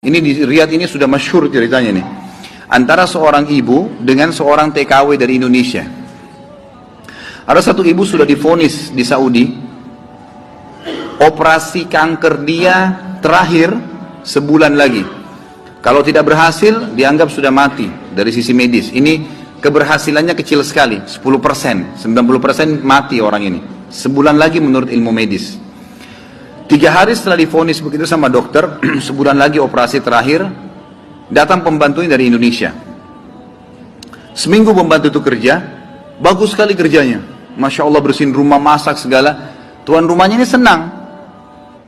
Ini di Riyadh ini sudah masyhur ceritanya nih. Antara seorang ibu dengan seorang TKW dari Indonesia. Ada satu ibu sudah divonis di Saudi. Operasi kanker dia terakhir sebulan lagi. Kalau tidak berhasil, dianggap sudah mati dari sisi medis. Ini keberhasilannya kecil sekali, 10%. 90% mati orang ini. Sebulan lagi menurut ilmu medis. 3 hari setelah divonis begitu sama dokter, sebulan lagi operasi terakhir, datang pembantunya dari Indonesia. Seminggu pembantu itu kerja, bagus sekali kerjanya. Masya Allah bersihin rumah, masak segala. Tuan rumahnya ini senang.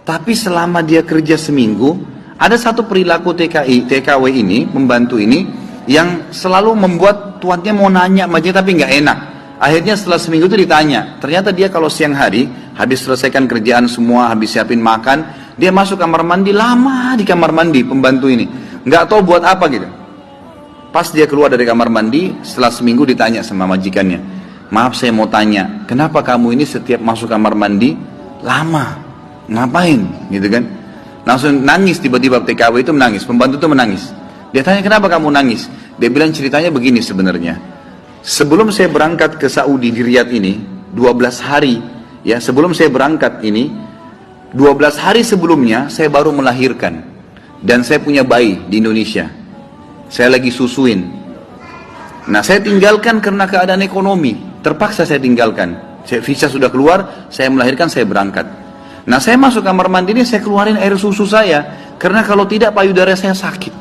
Tapi selama dia kerja seminggu, ada satu perilaku TKW ini, pembantu ini, yang selalu membuat tuannya mau nanya sama dia tapi nggak enak. Akhirnya setelah seminggu itu ditanya, ternyata dia kalau siang hari, habis selesaikan kerjaan semua, habis siapin makan, dia masuk kamar mandi, lama di kamar mandi pembantu ini. Nggak tahu buat apa gitu. Pas dia keluar dari kamar mandi, setelah seminggu ditanya sama majikannya, maaf saya mau tanya, kenapa kamu ini setiap masuk kamar mandi, lama, ngapain gitu kan. Langsung nangis tiba-tiba TKW itu menangis, pembantu itu menangis. Dia tanya kenapa kamu nangis, dia bilang ceritanya begini sebenarnya. Sebelum saya berangkat ke Saudi di Riyadh ini, 12 hari, ya sebelum saya berangkat ini, 12 hari sebelumnya saya baru melahirkan. Dan saya punya bayi di Indonesia. Saya lagi susuin. Nah saya tinggalkan karena keadaan ekonomi. Terpaksa saya tinggalkan. Visa sudah keluar, saya melahirkan, saya berangkat. Nah saya masuk kamar mandi ini, saya keluarin air susu saya. Karena kalau tidak payudara saya sakit.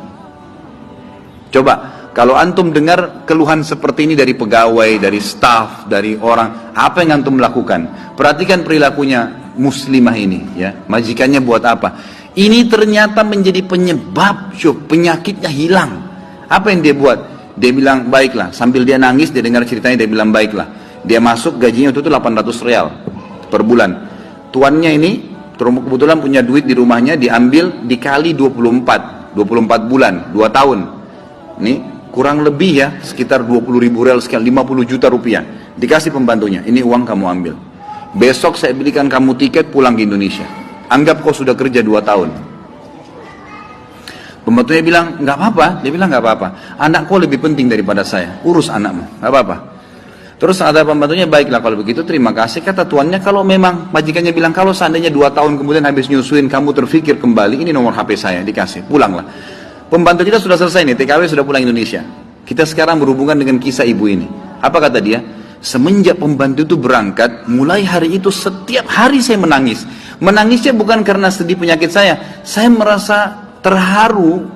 Coba. Kalau antum dengar keluhan seperti ini dari pegawai, dari staf, dari orang, apa yang antum lakukan? Perhatikan perilakunya muslimah ini, ya. Majikannya buat apa? Ini ternyata menjadi penyebab, penyakitnya hilang. Apa yang dia buat? Dia bilang, baiklah. Sambil dia nangis, dia dengar ceritanya, dia bilang, baiklah. Dia masuk, gajinya itu 800 real per bulan. Tuannya ini, kebetulan punya duit di rumahnya, diambil dikali 24 bulan, 2 tahun. Ini kurang lebih ya, sekitar 20.000 real sekian, 50 juta rupiah. Dikasih pembantunya, ini uang kamu ambil. Besok saya belikan kamu tiket pulang ke Indonesia. Anggap kau sudah kerja 2 tahun. Pembantunya bilang, nggak apa-apa. Dia bilang, nggak apa-apa. Anak kau lebih penting daripada saya. Urus anakmu, nggak apa-apa. Terus ada pembantunya, baiklah kalau begitu terima kasih. Kata tuannya, kalau memang majikannya bilang, kalau seandainya 2 tahun kemudian habis nyusuin, kamu terfikir kembali, ini nomor HP saya, dikasih, pulanglah. Pembantu kita sudah selesai nih, TKW sudah pulang Indonesia. Kita sekarang berhubungan dengan kisah ibu ini. Apa kata dia? Semenjak pembantu itu berangkat, mulai hari itu setiap hari saya menangis. Menangisnya bukan karena sedih penyakit saya merasa terharu,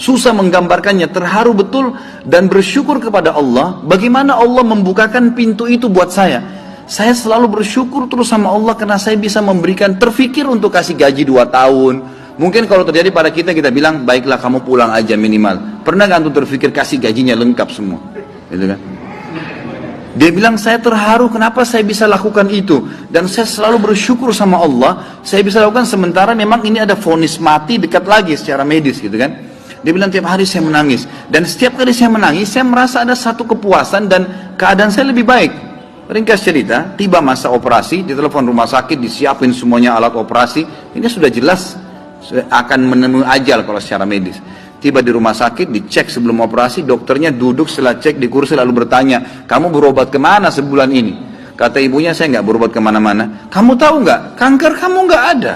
susah menggambarkannya, terharu betul dan bersyukur kepada Allah. Bagaimana Allah membukakan pintu itu buat saya. Saya selalu bersyukur terus sama Allah karena saya bisa memberikan, terfikir untuk kasih gaji 2 tahun. Mungkin kalau terjadi pada kita bilang, baiklah kamu pulang aja minimal. Pernah gak antum terfikir kasih gajinya lengkap semua? Gitu kan? Dia bilang, saya terharu kenapa saya bisa lakukan itu. Dan saya selalu bersyukur sama Allah, saya bisa lakukan sementara memang ini ada vonis mati dekat lagi secara medis gitu kan. Dia bilang, tiap hari saya menangis. Dan setiap kali saya menangis, saya merasa ada satu kepuasan dan keadaan saya lebih baik. Ringkas cerita, tiba masa operasi, ditelepon rumah sakit, disiapin semuanya alat operasi. Ini sudah jelas akan menemui ajal kalau secara medis. Tiba di rumah sakit, dicek sebelum operasi, dokternya duduk setelah cek di kursi lalu bertanya, kamu berobat kemana sebulan ini? Kata ibunya, saya nggak berobat kemana-mana. Kamu tahu nggak, kanker kamu nggak ada,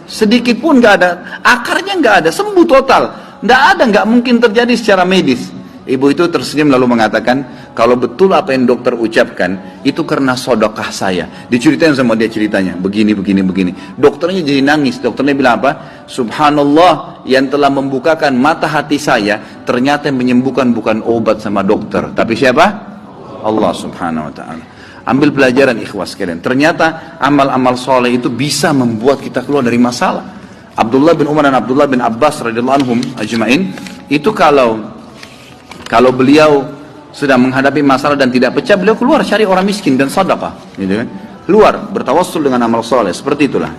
sedikit pun nggak ada, akarnya nggak ada, sembuh total, nggak ada, nggak mungkin terjadi secara medis. Ibu itu tersenyum lalu mengatakan, kalau betul apa yang dokter ucapkan, itu karena sedekah saya. Diceritain sama dia ceritanya, begini. Dokternya jadi nangis, dokternya bilang apa? Subhanallah, yang telah membukakan mata hati saya, ternyata yang menyembuhkan bukan obat sama dokter. Tapi siapa? Allah subhanahu wa ta'ala. Ambil pelajaran ikhwas sekalian. Ternyata amal-amal soleh itu bisa membuat kita keluar dari masalah. Abdullah bin Umar dan Abdullah bin Abbas radhiyallahu anhum ajma'in, itu kalau beliau sedang menghadapi masalah dan tidak pecah, beliau keluar cari orang miskin dan sedekah, gitu kan? Keluar bertawassul dengan amal soleh, seperti itulah.